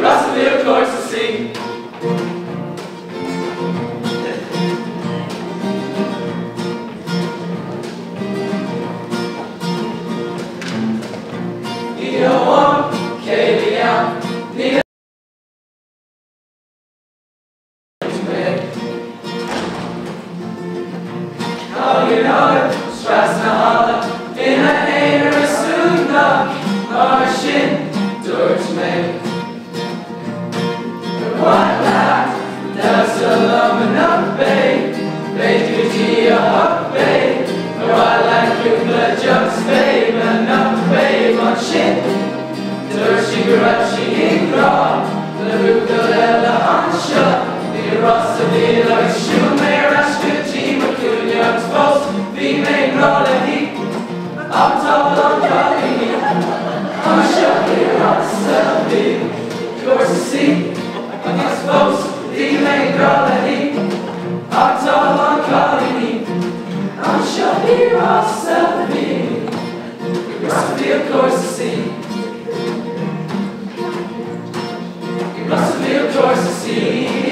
Russellville courts to see. E01, KBL, the Hagenauer, Straßenhalle, in einer Stunde, Marschen durch mich. What that? That's a lummin up, babe. Babe, you tea up, babe. No, I like you, but just babe, enough, babe, on shit. Dirty grudgy in grog. The Rugalella on shut. The Rossaville, like Shumer, Ashkuti, Macunia, supposed be made roll a heap. I'm top on Kali. I'm sure you're on Selby. Course to see. I'm supposed to be made quality. I'm tall on quality. I'm sure here I'll be. Russellville course to see. Russellville course to see.